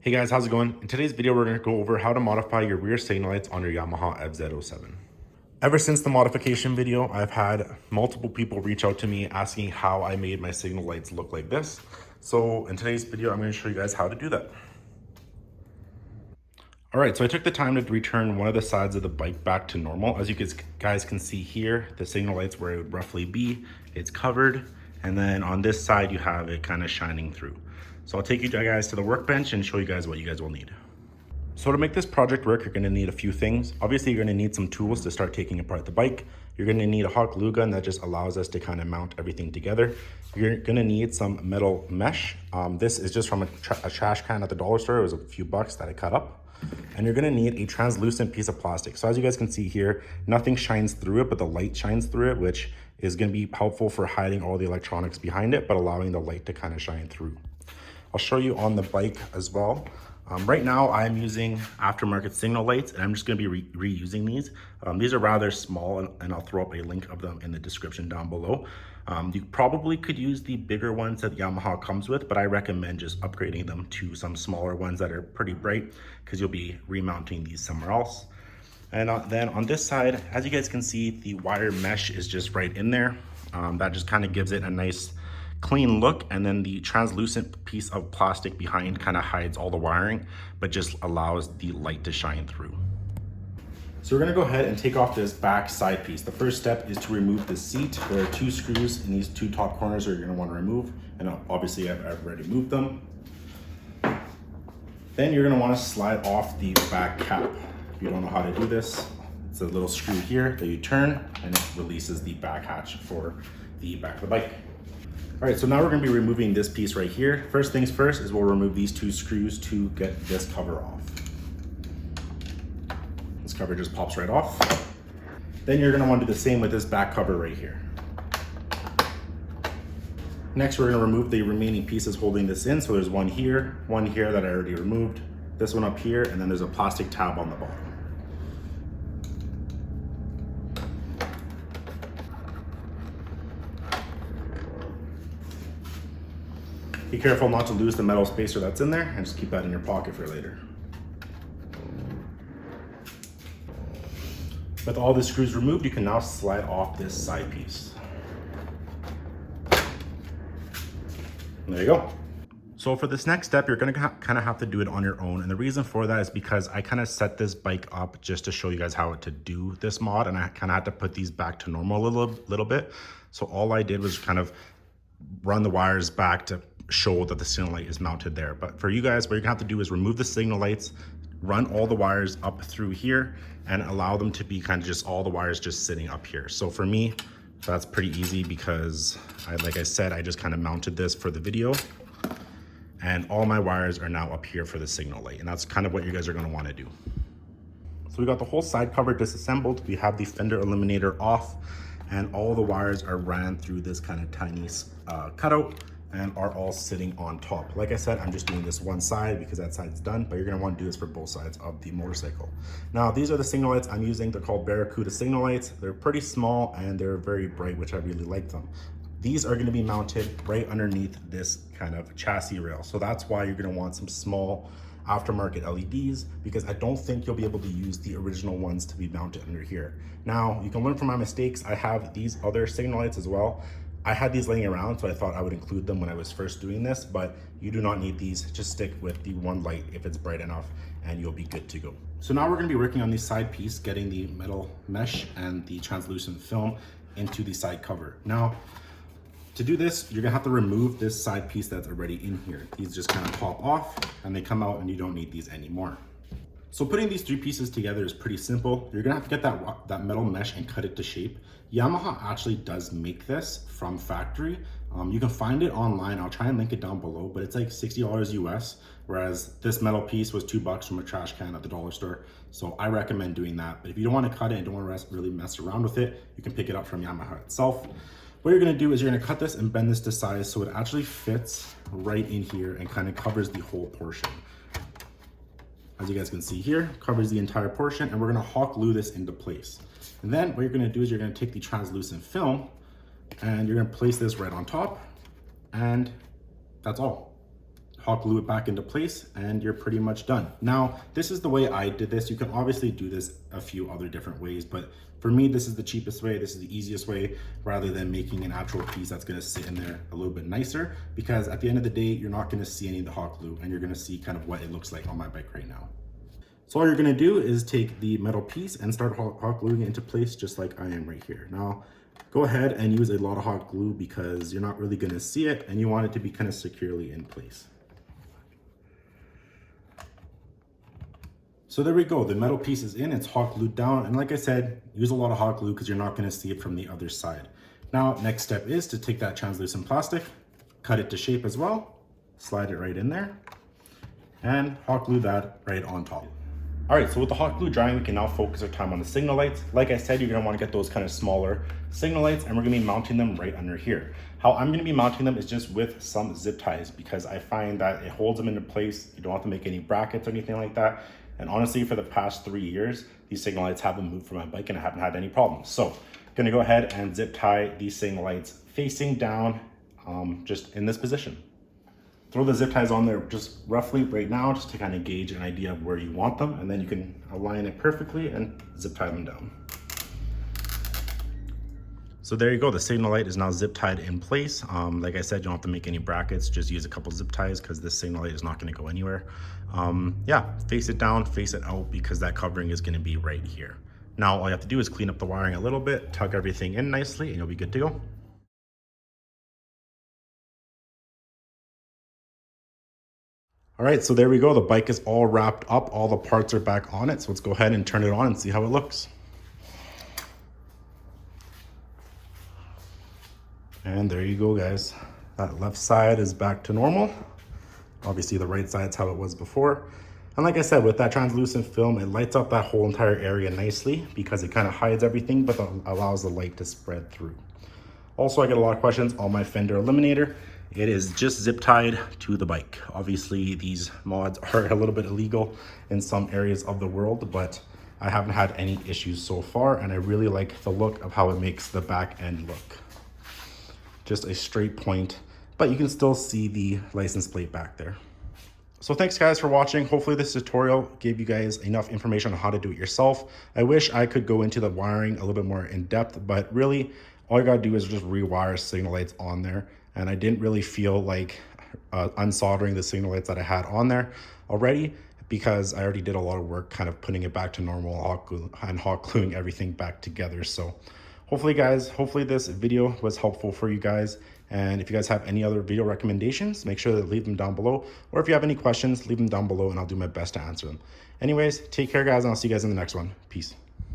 Hey guys, how's it going? In today's video, we're going to go over how to modify your rear signal lights on your Yamaha Mt-07. Ever since the modification video, I've had multiple people reach out to me asking how I made my signal lights look like this. So in today's video, I'm going to show you guys how to do that. All right, so I took the time to return one of the sides of the bike back to normal. As you guys can see here, the signal lights where it would roughly be, it's covered. And then on this side, you have it kind of shining through. So I'll take you guys to the workbench and show you guys what you guys will need. So to make this project work, you're gonna need a few things. Obviously, you're gonna need some tools to start taking apart the bike. You're gonna need a hot glue gun that just allows us to kind of mount everything together. You're gonna need some metal mesh. This is just from a trash can at the dollar store. It was a few bucks that I cut up. And you're gonna need a translucent piece of plastic. So as you guys can see here, nothing shines through it, but the light shines through it, which is gonna be helpful for hiding all the electronics behind it, but allowing the light to kind of shine through. I'll show you on the bike as well. Right now I'm using aftermarket signal lights, and I'm just gonna be reusing these. These are rather small, and I'll throw up a link of them in the description down below. You probably could use the bigger ones that Yamaha comes with, but I recommend just upgrading them to some smaller ones that are pretty bright, because you'll be remounting these somewhere else. And then on this side, as you guys can see, the wire mesh is just right in there. That just kind of gives it a nice clean look, and then the translucent piece of plastic behind kind of hides all the wiring, but just allows the light to shine through. So we're gonna go ahead and take off this back side piece. The first step is to remove the seat. There are two screws in these two top corners that you're gonna wanna remove, and obviously I've already moved them. Then you're gonna wanna slide off the back cap. If you don't know how to do this, it's a little screw here that you turn, and it releases the back hatch for the back of the bike. All right, so now we're gonna be removing this piece right here. First things first is we'll remove these two screws to get this cover off. This cover just pops right off. Then you're gonna wanna do the same with this back cover right here. Next, we're gonna remove the remaining pieces holding this in. So there's one here that I already removed, this one up here, and then there's a plastic tab on the bottom. Be careful not to lose the metal spacer that's in there, and just keep that in your pocket for later. With all the screws removed, you can now slide off this side piece. And there you go. So for this next step, you're gonna kind of have to do it on your own. And the reason for that is because I kind of set this bike up just to show you guys how to do this mod, and I kind of had to put these back to normal a little bit. So all I did was kind of run the wires back to show that the signal light is mounted there. But for you guys, what you're gonna have to do is remove the signal lights, run all the wires up through here, and allow them to be kind of just all the wires just sitting up here. So for me, that's pretty easy because like I said, I just kind of mounted this for the video, and all my wires are now up here for the signal light. And that's kind of what you guys are gonna wanna do. So we got the whole side cover disassembled. We have the fender eliminator off, and all the wires are ran through this kind of tiny cutout and are all sitting on top. Like I said, I'm just doing this one side because that side's done, but you're gonna want to do this for both sides of the motorcycle. Now, these are the signal lights I'm using. They're called Barracuda signal lights. They're pretty small and they're very bright, which I really like them. These are gonna be mounted right underneath this kind of chassis rail. So that's why you're gonna want some small aftermarket LEDs, because I don't think you'll be able to use the original ones to be mounted under here. Now, you can learn from my mistakes. I have these other signal lights as well. I had these laying around, so I thought I would include them when I was first doing this, but you do not need these. Just stick with the one light if it's bright enough, and you'll be good to go. So now we're gonna be working on the side piece, getting the metal mesh and the translucent film into the side cover. Now, to do this, you're gonna have to remove this side piece that's already in here. These just kind of pop off and they come out, and you don't need these anymore. So putting these three pieces together is pretty simple. You're gonna have to get that metal mesh and cut it to shape. Yamaha actually does make this from factory. You can find it online. I'll try and link it down below, but it's like $60 US, whereas this metal piece was $2 from a trash can at the dollar store. So I recommend doing that. But if you don't wanna cut it and don't wanna really mess around with it, you can pick it up from Yamaha itself. What you're gonna do is you're gonna cut this and bend this to size so it actually fits right in here and kind of covers the whole portion. As you guys can see here, covers the entire portion, and we're gonna hot glue this into place. And then what you're gonna do is you're gonna take the translucent film and you're gonna place this right on top, and that's all. hot glue it back into place, and you're pretty much done. Now, this is the way I did this. You can obviously do this a few other different ways, but for me, this is the cheapest way. This is the easiest way, rather than making an actual piece that's gonna sit in there a little bit nicer, because at the end of the day, you're not gonna see any of the hot glue, and you're gonna see kind of what it looks like on my bike right now. So all you're gonna do is take the metal piece and start hot gluing it into place just like I am right here. Now, go ahead and use a lot of hot glue because you're not really gonna see it and you want it to be kind of securely in place. So there we go, the metal piece is in, it's hot glued down, and like I said, use a lot of hot glue because you're not gonna see it from the other side. Now, next step is to take that translucent plastic, cut it to shape as well, slide it right in there, and hot glue that right on top. All right, so with the hot glue drying, we can now focus our time on the signal lights. Like I said, you're gonna wanna get those kind of smaller signal lights, and we're gonna be mounting them right under here. How I'm gonna be mounting them is just with some zip ties, because I find that it holds them into place. You don't have to make any brackets or anything like that. And honestly, for the past 3 years, these signal lights haven't moved from my bike and I haven't had any problems. So I'm gonna go ahead and zip tie these signal lights facing down, just in this position. Throw the zip ties on there just roughly right now, just to kind of gauge an idea of where you want them, and then you can align it perfectly and zip tie them down. So there you go, the signal light is now zip tied in place. Like I said, you don't have to make any brackets, just use a couple zip ties because this signal light is not gonna go anywhere. Yeah, face it down, face it out, because that covering is gonna be right here. Now, all you have to do is clean up the wiring a little bit, tuck everything in nicely, and you'll be good to go. All right, so there we go. The bike is all wrapped up. All the parts are back on it. So let's go ahead and turn it on and see how it looks. And there you go, guys. That left side is back to normal. Obviously the right side's how it was before. And like I said, with that translucent film, it lights up that whole entire area nicely because it kind of hides everything, but allows the light to spread through. Also, I get a lot of questions on my fender eliminator. It is just zip tied to the bike. Obviously, these mods are a little bit illegal in some areas of the world, but I haven't had any issues so far, and I really like the look of how it makes the back end look. Just a straight point, but you can still see the license plate back there. So thanks guys for watching. Hopefully this tutorial gave you guys enough information on how to do it yourself. I wish I could go into the wiring a little bit more in depth, but really all you gotta do is just rewire signal lights on there. And I didn't really feel like unsoldering the signal lights that I had on there already, because I already did a lot of work kind of putting it back to normal and hot gluing everything back together. So hopefully this video was helpful for you guys. And if you guys have any other video recommendations, make sure to leave them down below. Or if you have any questions, leave them down below and I'll do my best to answer them. Anyways, take care guys, and I'll see you guys in the next one. Peace.